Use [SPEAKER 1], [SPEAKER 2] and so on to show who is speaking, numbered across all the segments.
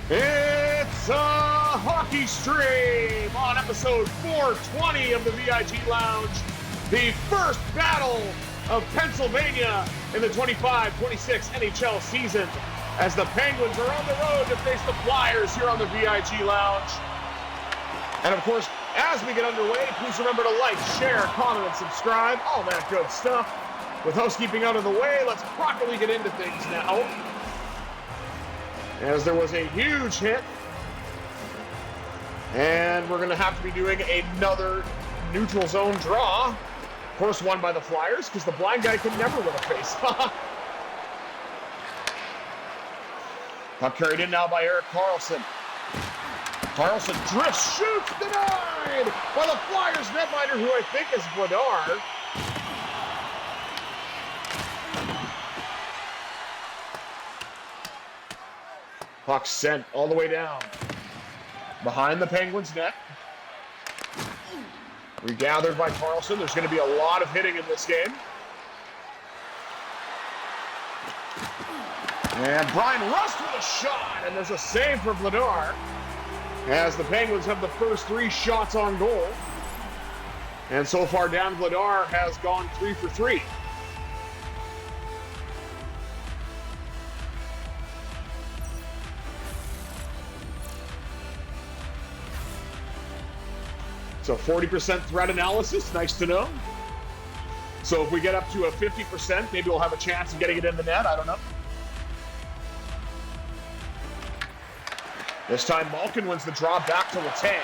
[SPEAKER 1] It's a hockey stream on episode 420 of the VIG Lounge. The first battle of Pennsylvania in the 25-26 NHL season as the Penguins are on the road to face the Flyers here on the VIG Lounge. And of course, as we get underway, please remember to like, share, comment, and subscribe. All that good stuff. With housekeeping out of the way, let's properly get into things now. As there was a huge hit. And we're going to have to be doing another neutral zone draw. Of course, won by the Flyers, because the blind guy can never win a faceoff. Puck carried in now by Erik Karlsson. Karlsson drifts, shoots, denied by the Flyers netminder, who I think is Vladar. Puck sent all the way down. Behind the Penguins' net. Regathered by Karlsson. There's going to be a lot of hitting in this game. And Brian Rust with a shot, and there's a save for Vladar, as the Penguins have the first 3 shots on goal. And so far, Dan Vladar has gone 3 for 3. So 40% threat analysis, nice to know. So if we get up to a 50%, maybe we'll have a chance of getting it in the net, I don't know. This time Malkin wins the draw back to Letang,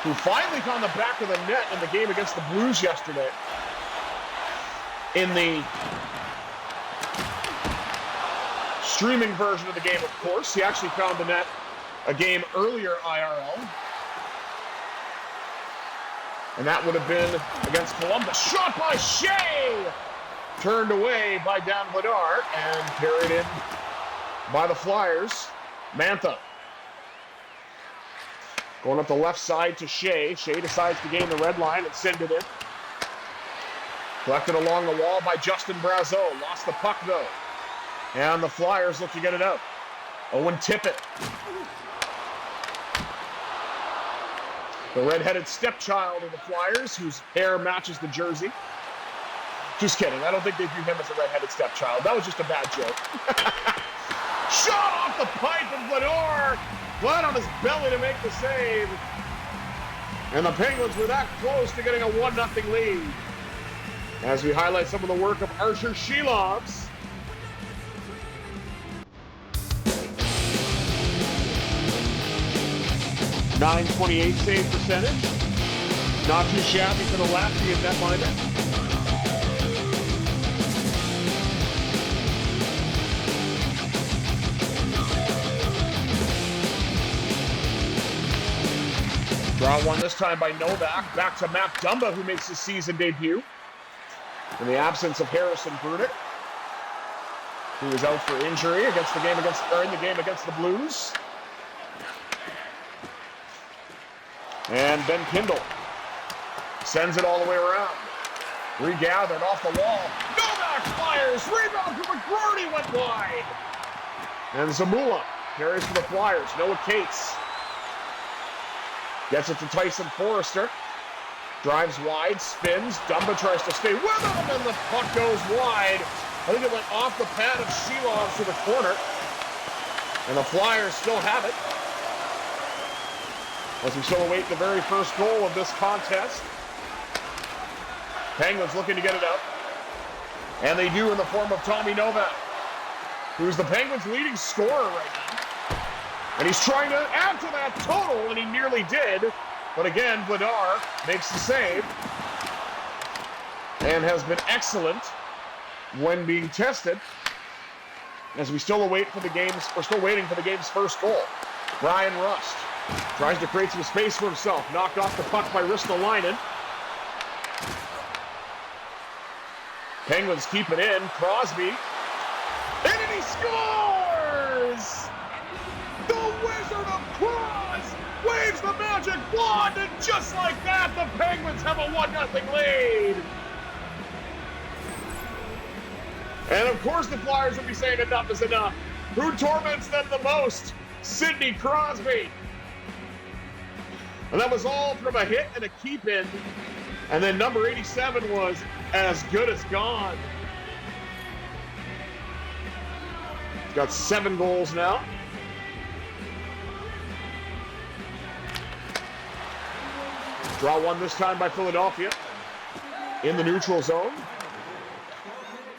[SPEAKER 1] who finally found the back of the net in the game against the Blues yesterday. In the streaming version of the game, of course, he actually found the net a game earlier IRL. And that would have been against Columbus. Shot by Shea! Turned away by Dan Vladar and carried in by the Flyers. Mantha. Going up the left side to Shea. Shea decides to gain the red line and send it in. Collected along the wall by Justin Brazeau. Lost the puck though. And the Flyers look to get it out. Owen Tippett. The red-headed stepchild of the Flyers, whose hair matches the jersey. Just kidding. I don't think they view him as a red-headed stepchild. That was just a bad joke. Shot off the pipe of Vladar. Flat on his belly to make the save. And the Penguins were that close to getting a 1-0 lead. As we highlight some of the work of Archer Shelovs. .928 save percentage. Not too shabby for the Latvian netminder. Draw one this time by Novak. Back to Matt Dumba, who makes his season debut. In the absence of Harrison Burdick, who is out for injury in the game against the Blues. And Ben Kindle sends it all the way around. Regathered off the wall. Novak fires. Rebound from McGroarty went wide. And Zamula carries for the Flyers. Noah Cates gets it to Tyson Forrester. Drives wide, spins. Dumba tries to stay with him, and the puck goes wide. I think it went off the pad of Shelovs to the corner. And the Flyers still have it, as we still await the very first goal of this contest. Penguins looking to get it out. And they do in the form of Tommy Novak, who's the Penguins' leading scorer right now. And he's trying to add to that total, and he nearly did. But again, Vladar makes the save and has been excellent when being tested, as we still await for the game's, we're still waiting for the game's first goal. Brian Rust tries to create some space for himself. Knocked off the puck by Ristolainen. Penguins keep it in. Crosby. And he scores! The Wizard of Cross waves the magic wand, and just like that, the Penguins have a 1-0 lead. And of course the Flyers will be saying enough is enough. Who torments them the most? Sidney Crosby. And that was all from a hit and a keep-in. And then number 87 was as good as gone. He's got 7 goals now. Draw one this time by Philadelphia. In the neutral zone.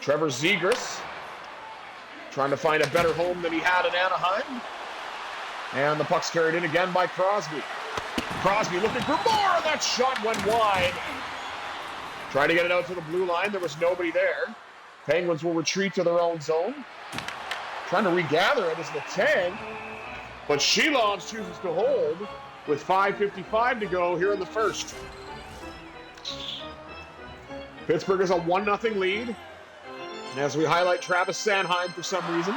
[SPEAKER 1] Trevor Zegras trying to find a better home than he had in Anaheim. And the puck's carried in again by Crosby. Crosby looking for more. That shot went wide. Trying to get it out to the blue line. There was nobody there. Penguins will retreat to their own zone. Trying to regather it is Letang. But Shelovs chooses to hold with 5:55 to go here in the first. Pittsburgh has a 1-0 lead. And as we highlight Travis Sanheim for some reason.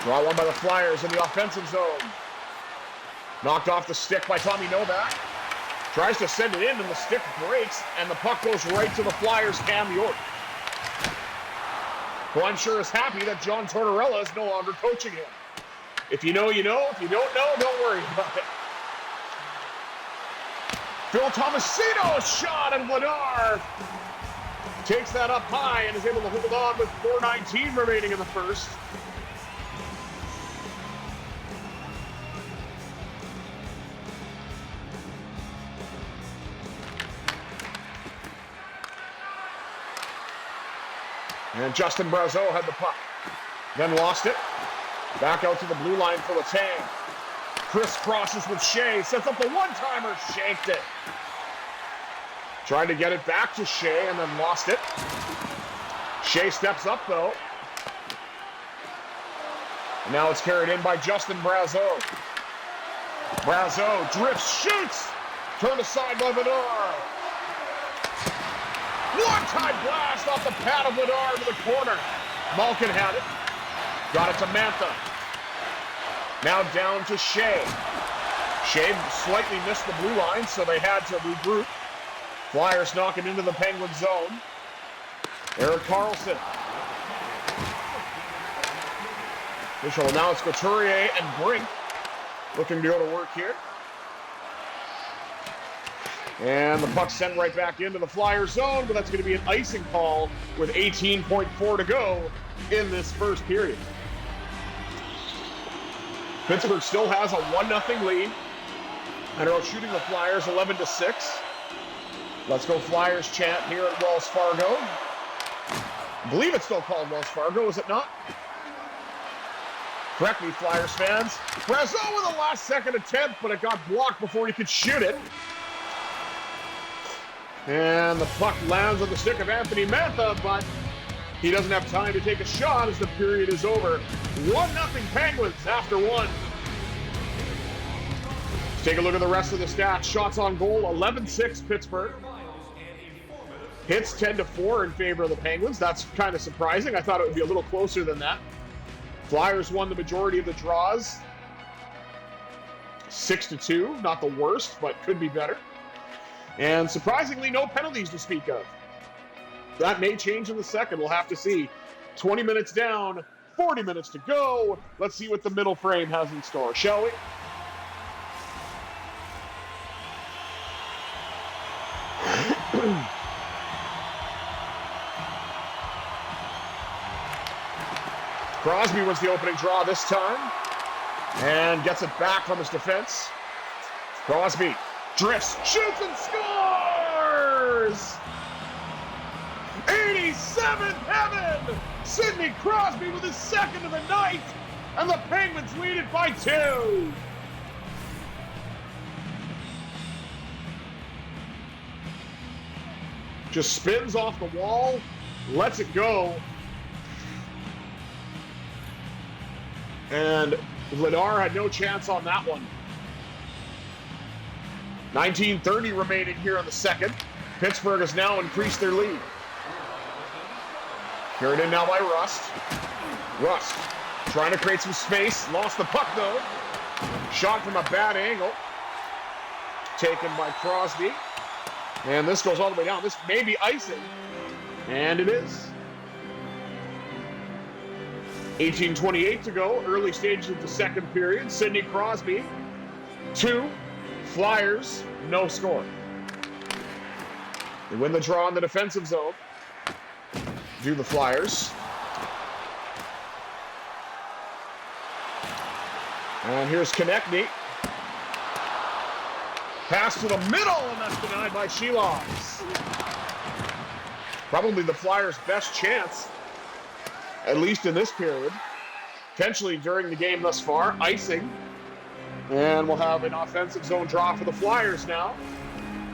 [SPEAKER 1] Draw one by the Flyers in the offensive zone. Knocked off the stick by Tommy Novak. Tries to send it in and the stick breaks and the puck goes right to the Flyers' Cam York. Who I'm sure is happy that John Tortorella is no longer coaching him. If you know, you know. If you don't know, don't worry about it. Phil Tomasino, a shot, and Vladar takes that up high and is able to hold on with 4:19 remaining in the first. And Justin Brazeau had the puck. Then lost it. Back out to the blue line for Letang. Chris crosses with Shea. Sets up the one-timer. Shanked it. Tried to get it back to Shea and then lost it. Shea steps up though. And now it's carried in by Justin Brazeau. Brazeau drifts, shoots. Turned aside by Vladar. One-time blast off the pad of Vladar to the corner. Malkin had it. Got it to Mantha. Now down to Shea. Shea slightly missed the blue line, so they had to regroup. Flyers knocking into the Penguin zone. Erik Karlsson. Now it's Couturier and Brink looking to go to work here. And the puck sent right back into the Flyers zone, but that's going to be an icing call with 18.4 to go in this first period. Pittsburgh still has a 1-0 lead and are shooting the Flyers 11-6. Let's go Flyers chant here at Wells Fargo. I believe it's still called Wells Fargo, is it not? Correct me, Flyers fans. Brazeau with a last-second attempt, but it got blocked before he could shoot it. And the puck lands on the stick of Anthony Mantha, but he doesn't have time to take a shot as the period is over. 1-0 Penguins after one. Let's take a look at the rest of the stats. Shots on goal, 11-6 Pittsburgh. Hits 10-4 in favor of the Penguins. That's kind of surprising. I thought it would be a little closer than that. Flyers won the majority of the draws. 6-2, not the worst, but could be better. And surprisingly, no penalties to speak of. That may change in the second. We'll have to see. 20 minutes down, 40 minutes to go. Let's see what the middle frame has in store, shall we? Crosby was the opening draw this time and gets it back from his defense. Crosby drifts, shoots, and scores! 87th heaven! Sidney Crosby with his second of the night, and the Penguins lead it by 2. Just spins off the wall, lets it go. And Vladar had no chance on that one. 19:30 remaining here in the second. Pittsburgh has now increased their lead. Carried in now by Rust. Rust trying to create some space. Lost the puck though. Shot from a bad angle. Taken by Crosby. And this goes all the way down. This may be icing. And it is. 18:28 to go, early stages of the second period. Sidney Crosby, 2. Flyers, no score. They win the draw in the defensive zone. Do the Flyers. And here's Konechny. Pass to the middle, and that's denied by Shilovs. Probably the Flyers' best chance, at least in this period. Potentially during the game thus far. Icing. And we'll have an offensive zone draw for the Flyers now,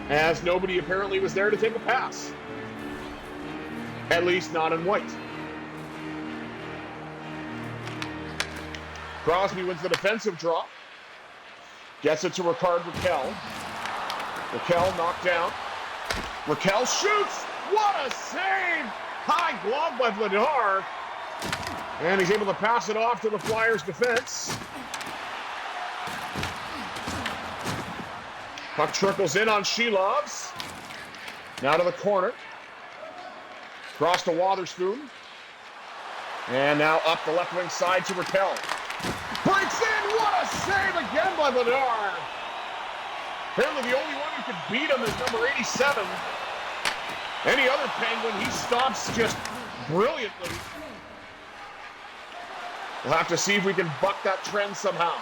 [SPEAKER 1] as nobody apparently was there to take a pass. At least not in white. Crosby wins the defensive draw. Gets it to Ricard Raquel. Raquel knocked down. Raquel shoots! What a save! High glove by Vladar. And he's able to pass it off to the Flyers defense. Puck trickles in on Shilovs. Now to the corner. Cross to Wotherspoon. And now up the left wing side to Raquel. Breaks in! What a save again by Vladar. Apparently the only one who could beat him is number 87. Any other Penguin, he stops just brilliantly. We'll have to see if we can buck that trend somehow.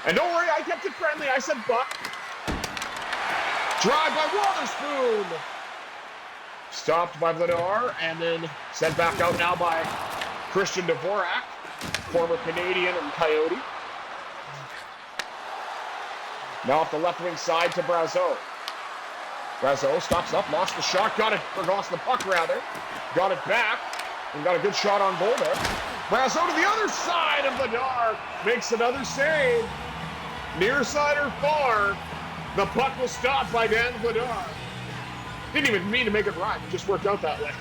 [SPEAKER 1] And don't worry, I kept it friendly. I said buck. Drive by Wotherspoon. Stopped by Vladar and then sent back out now by Christian Dvorak, former Canadian and Coyote. Now off the left wing side to Brazeau. Brazeau stops up, lost the shot, lost the puck rather. Got it back and got a good shot on goal there. Brazeau to the other side and Vladar makes another save. Near side or far, the puck was stopped by Dan Vladar. Didn't even mean to make it right, it just worked out that way.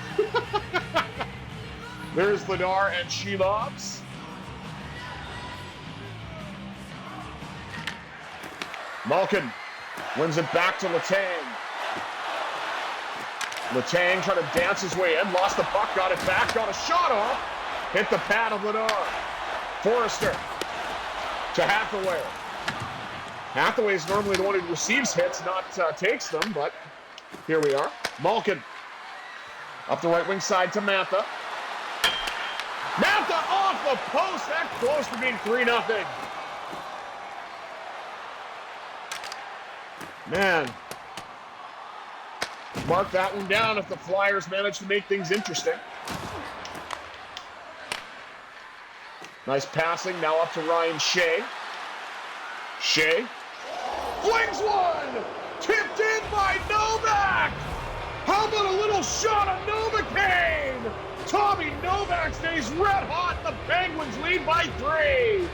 [SPEAKER 1] There's Vladar and Shilovs. Malkin wins it back to Letang. Letang trying to dance his way in, lost the puck, got it back, got a shot off, hit the pad of Vladar. Forrester to Hathaway. Hathaway is normally the one who receives hits, not takes them, but here we are. Malkin up the right wing side to Mantha. Mantha off the post, that close to being 3-0. Man, mark that one down if the Flyers manage to make things interesting. Nice passing, now up to Ryan Shea. Shea flings one! Tipped in by Novak! How about a little shot of Novocaine? Tommy Novak stays red hot, the Penguins lead by 3.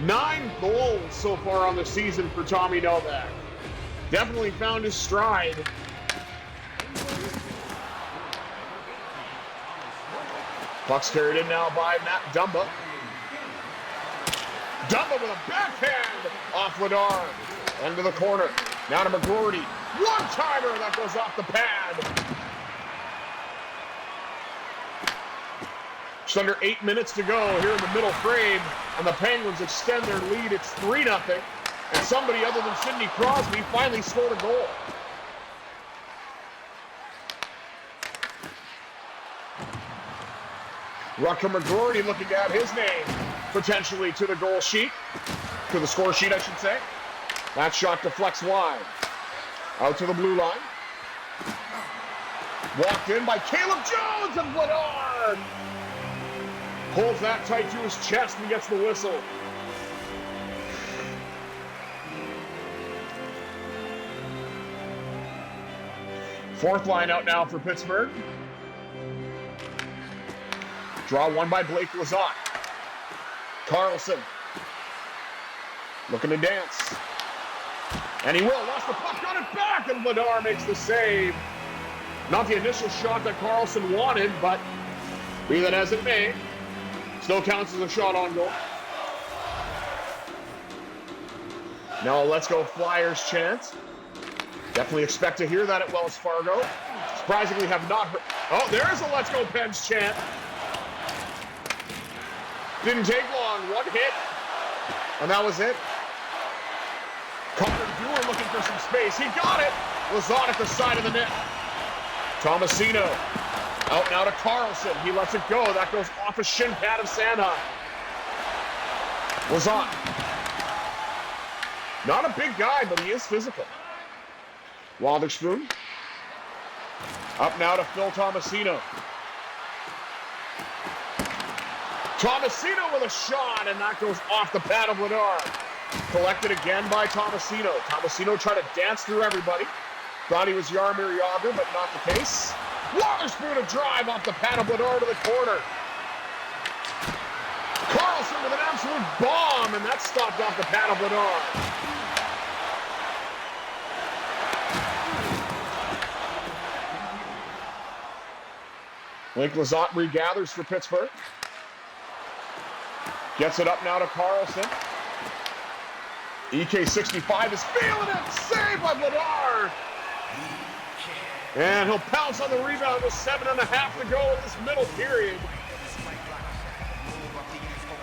[SPEAKER 1] Nine goals so far on the season for Tommy Novak. Definitely found his stride. Puck's carried in now by Matt Dumba. Dumba with a backhand off Vladar. Into the corner. Now to McGroarty. One-timer that goes off the pad. Just under 8 minutes to go here in the middle frame, and the Penguins extend their lead. It's 3-0, and somebody other than Sidney Crosby finally scored a goal. Rutger McGroarty looking to add his name potentially to the goal sheet, to the score sheet, I should say. That shot deflects wide. Out to the blue line. Walked in by Caleb Jones, and Vladar pulls that tight to his chest and gets the whistle. Fourth line out now for Pittsburgh. Draw one by Blake Lizotte. Carlson looking to dance. And he will. Lost the puck, got it back, and Vladar makes the save. Not the initial shot that Carlson wanted, but be that as it may, still counts as a shot on goal. Now let's go Flyers chant. Definitely expect to hear that at Wells Fargo. Surprisingly have not heard. Oh, there's a let's go Pens chant. Didn't take long, one hit. And that was it. Connor Dewar looking for some space. He got it. Lizotte at the side of the net. Tomasino out now to Carlson. He lets it go. That goes off a shin pad of Sanheim. Lizotte. Not a big guy, but he is physical. Wotherspoon. Up now to Phil Tomasino. Tomasino with a shot, and that goes off the pad of Bedard. Collected again by Tomasino. Tomasino tried to dance through everybody. Thought he was Jaromir Jagr, but not the case. Wotherspoon a drive off the pad of Bedard to the corner. Carlson with an absolute bomb, and that stopped off the pad of Bedard. Link Lizotte regathers for Pittsburgh. Gets it up now to Carlson. EK65 is feeling it. Save by Bedard. And he'll pounce on the rebound with 7.5 to go in this middle period.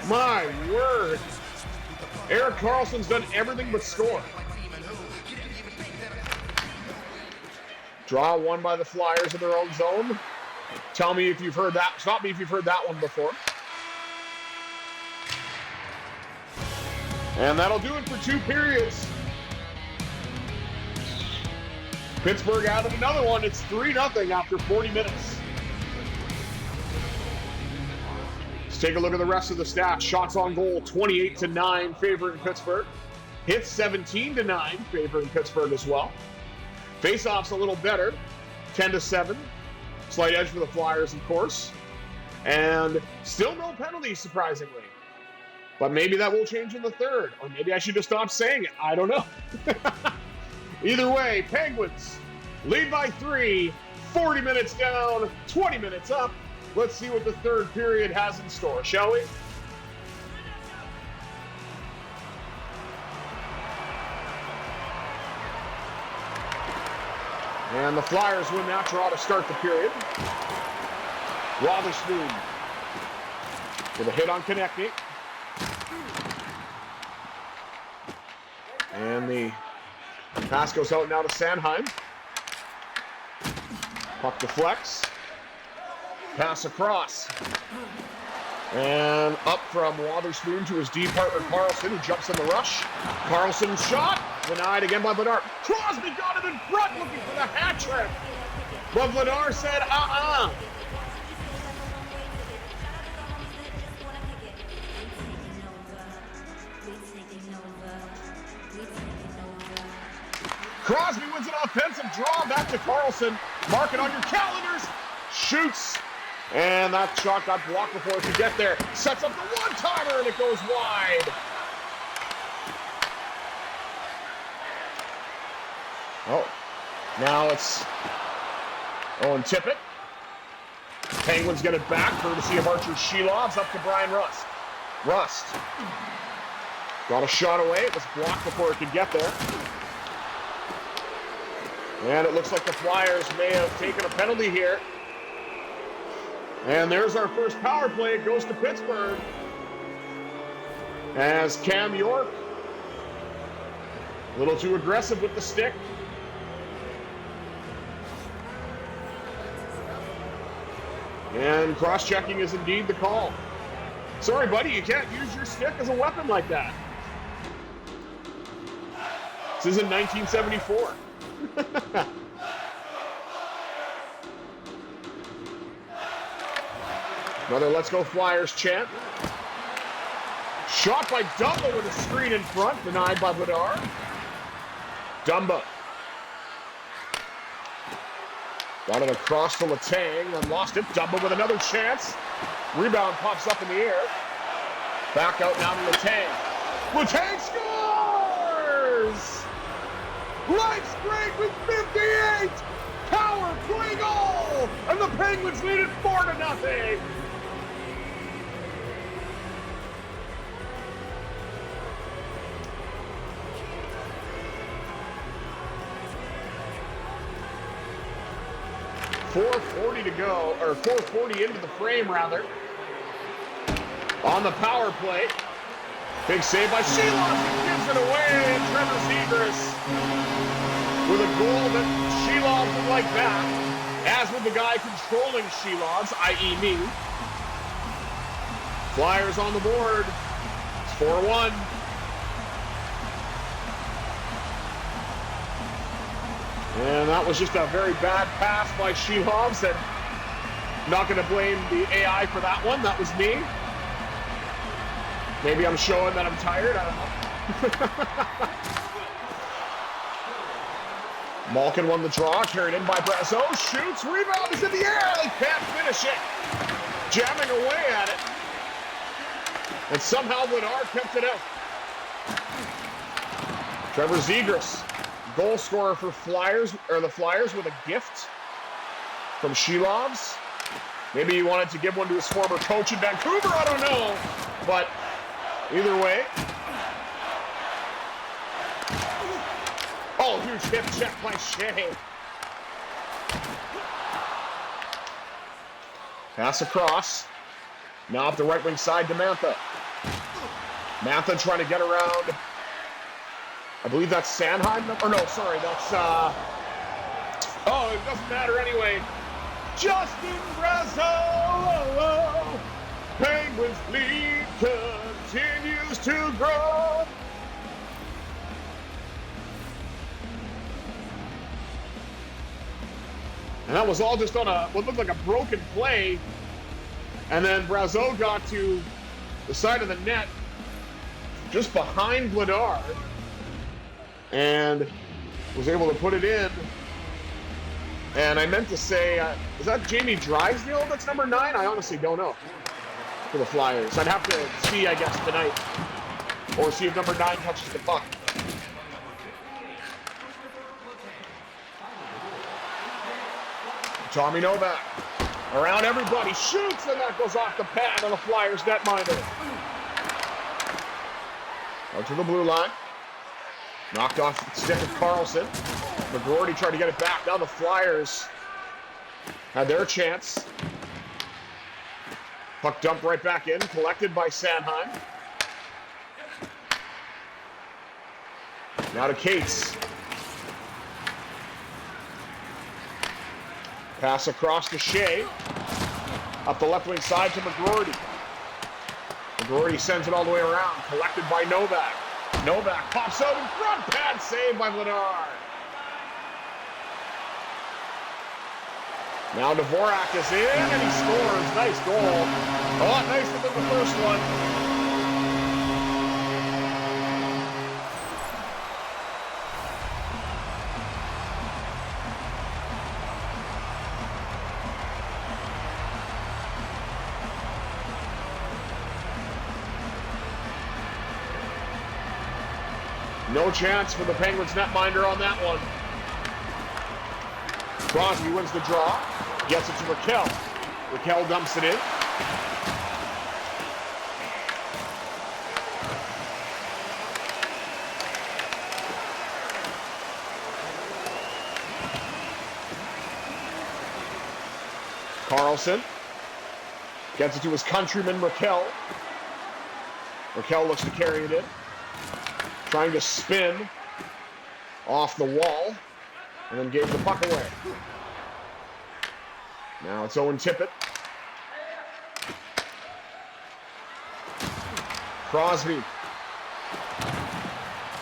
[SPEAKER 1] My word. Erik Karlsson's done everything but score. Draw one by the Flyers in their own zone. Tell me if you've heard that. Stop me if you've heard that one before. And that'll do it for 2 periods. Pittsburgh added another one. It's 3-0 after 40 minutes. Let's take a look at the rest of the stats. Shots on goal, 28-9, favoring Pittsburgh. Hits, 17-9, favoring Pittsburgh as well. Face-offs a little better, 10-7. Slight edge for the Flyers, of course. And still no penalties, surprisingly. But maybe that will change in the third. Or maybe I should just stop saying it. I don't know. Either way, Penguins lead by 3, 40 minutes down, 20 minutes up. Let's see what the third period has in store, shall we? And the Flyers win that draw to start the period. Wotherspoon with a hit on Konechny. And the pass goes out now to Sanheim. Puck deflects. Pass across. And up from Wotherspoon to his D partner Carlson, who jumps in the rush. Carlson's shot, denied again by Bedard. Crosby got it in front, looking for the hat trick. But Bedard said, Crosby wins an offensive draw back to Carlson. Mark it on your calendars. Shoots. And that shot got blocked before it could get there. Sets up the one-timer, and it goes wide. Oh, now it's Owen Tippett. Penguins get it back, courtesy of Archer Shelovs, up to Brian Rust. Rust got a shot away. It was blocked before it could get there. And it looks like the Flyers may have taken a penalty here. And there's our first power play. It goes to Pittsburgh. As Cam York, a little too aggressive with the stick. And cross-checking is indeed the call. Sorry, buddy, you can't use your stick as a weapon like that. This isn't 1974. Another Let's Go Flyers chant. Shot by Dumba with a screen in front, denied by Bedard. Dumba. Got it across to Letang and lost it. Dumba with another chance. Rebound pops up in the air. Back out now to Letang. Letang scores! Life's great with 58! Power play goal! And the Penguins lead it 4-0. 4:40 to go, or 4:40 into the frame, rather. On the power play. Big save by Sheeloff. He gives it away, and Trevor Zegras with a goal that Sheeloff would like back, as with the guy controlling Sheeloff's, i.e. me. Flyers on the board. It's 4-1. And that was just a very bad pass by Sheeloff's, and not going to blame the AI for that one. That was me. Maybe I'm showing that I'm tired. I don't know. Malkin won the draw. Carried in by Brazeau. Shoots. Rebound is in the air. They can't finish it. Jamming away at it. And somehow Vladar kept it out. Trevor Zegras, goal scorer for the Flyers, with a gift from Sheeloff's. Maybe he wanted to give one to his former coach in Vancouver. I don't know. But either way. Oh, huge hip check by Shea. Pass across. Now up the right wing side to Mantha. Mantha trying to get around. I believe that's Sanheim. Or no, sorry, that's oh, it doesn't matter anyway. Justin Brazeau. Penguins lead continues to grow. And that was all just on what looked like a broken play. And then Brazeau got to the side of the net, just behind Vladar, and was able to put it in. And I meant to say, is that Jamie Drysdale that's number 9? I honestly don't know. For the Flyers. I'd have to see, I guess, tonight. Or see if number 9 touches the puck. Tommy Novak. Around everybody. Shoots, and that goes off the pad on the Flyers netminder. Out to the blue line. Knocked off the stick of Carlson. McGroarty tried to get it back. Now the Flyers had their chance. Puck dumped right back in, collected by Sanheim. Now to Cates. Pass across to Shea. Up the left wing side to McGroarty. McGroarty sends it all the way around, collected by Novak. Novak pops out in front, pad save by Vladar. Now Dvorak is in, and he scores. Nice goal. A lot nicer than the first one. No chance for the Penguins netminder on that one. Crosby wins the draw. Gets it to Raquel. Raquel dumps it in. Carlson gets it to his countryman, Raquel. Raquel looks to carry it in. Trying to spin off the wall, and then gave the puck away. Now it's Owen Tippett. Crosby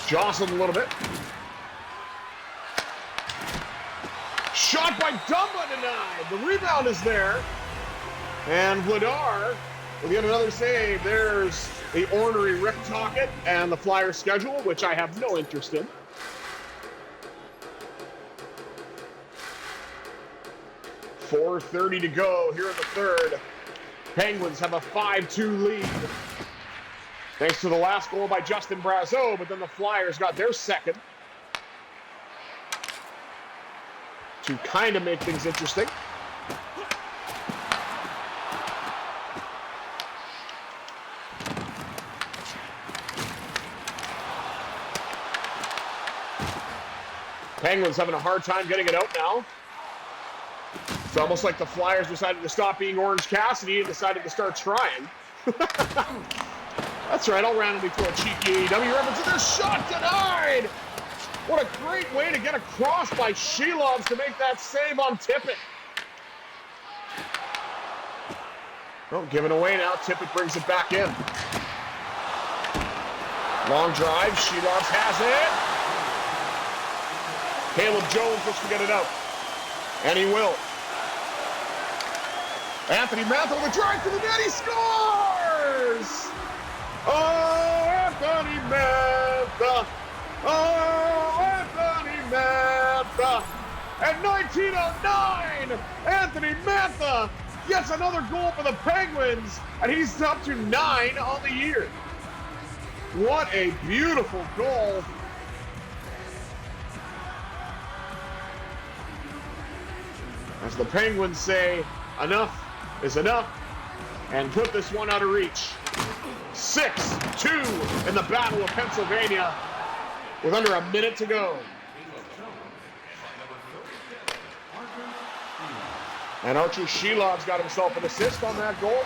[SPEAKER 1] jostled a little bit. Shot by Dumba denied. The rebound is there. And Vladar will get another save. There's the ornery Rick Tocchet and the Flyers schedule, which I have no interest in. .4:30 to go here in the third. Penguins have a 5-2 lead. Thanks to the last goal by Justin Brazeau, but then the Flyers got their second to kind of make things interesting. Penguins having a hard time getting it out now. It's almost like the Flyers decided to stop being Orange Cassidy and decided to start trying. That's right, I'll randomly throw a cheeky AEW reference, and there's shot denied! What a great way to get across by Shelovs to make that save on Tippett. Well, given away now, Tippett brings it back in. Long drive, Shelovs has it. Caleb Jones looks to get it out. And he will. Anthony Mantha with a drive to the net, he scores! Oh, Anthony Mantha! Oh, Anthony Mantha! At 19:09, Anthony Mantha gets another goal for the Penguins, and he's up to 9 on the year. What a beautiful goal. As the Penguins say, enough is enough, and put this one out of reach. 6-2 in the Battle of Pennsylvania with under a minute to go. And Archer Shelovs got himself an assist on that goal.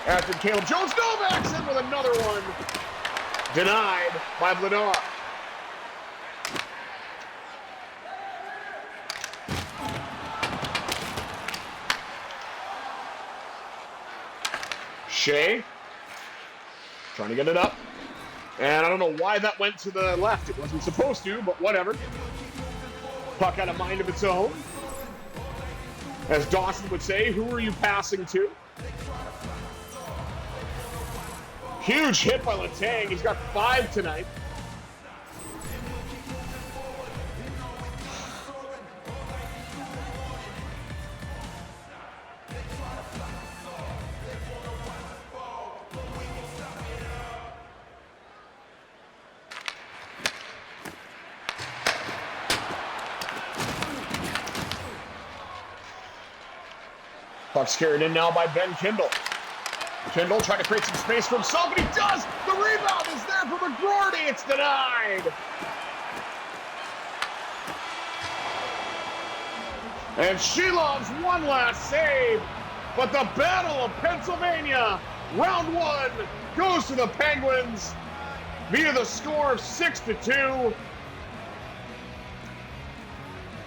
[SPEAKER 1] After Caleb Jones Novak's in with another one. Denied by Vladar. Shea trying to get it up. And I don't know why that went to the left. It wasn't supposed to, but whatever. Puck had a mind of its own. As Dawson would say, who are you passing to? Huge hit by Letang. He's got 5 tonight. Puck's carried in now by Ben Kindle. Kindle trying to create some space for himself, and he does! The rebound is there for McGroarty. It's denied! And Shelov's one last save, but the Battle of Pennsylvania, round 1, goes to the Penguins via the score of 6-2.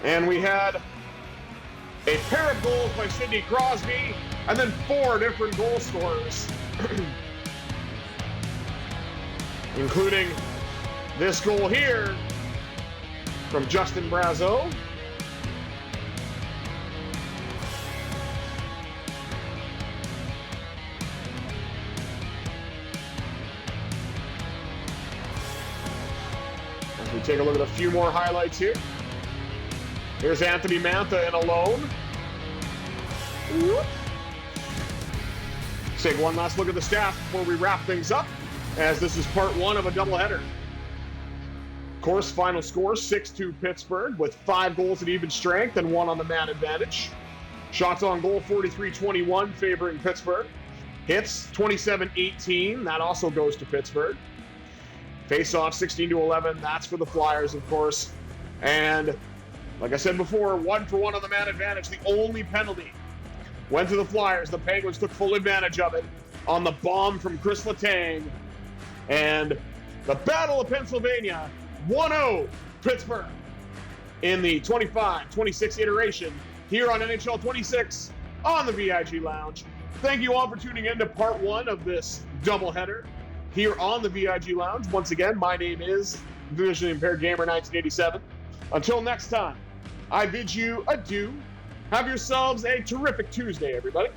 [SPEAKER 1] And we had a pair of goals by Sidney Crosby, and then 4 different goal scorers, including this goal here from Justin Brazeau. As we take a look at a few more highlights here. Here's Anthony Mantha in alone. Whoop. Let's take one last look at the stats before we wrap things up, as this is part 1 of a doubleheader. Of course, final score 6-2 Pittsburgh, with 5 goals at even strength and 1 on the man advantage. Shots on goal 43-21 favoring Pittsburgh. Hits 27-18, that also goes to Pittsburgh. Face-off 16-11, that's for the Flyers, of course. And like I said before, 1 for 1 on the man advantage. The only penalty went to the Flyers. The Penguins took full advantage of it on the bomb from Chris Letang. And the Battle of Pennsylvania, 1-0 Pittsburgh in the 25-26 iteration here on NHL 26 on the VIG Lounge. Thank you all for tuning in to part 1 of this doubleheader here on the VIG Lounge. Once again, my name is Visually Impaired Gamer 1987. Until next time, I bid you adieu. Have yourselves a terrific Tuesday, everybody.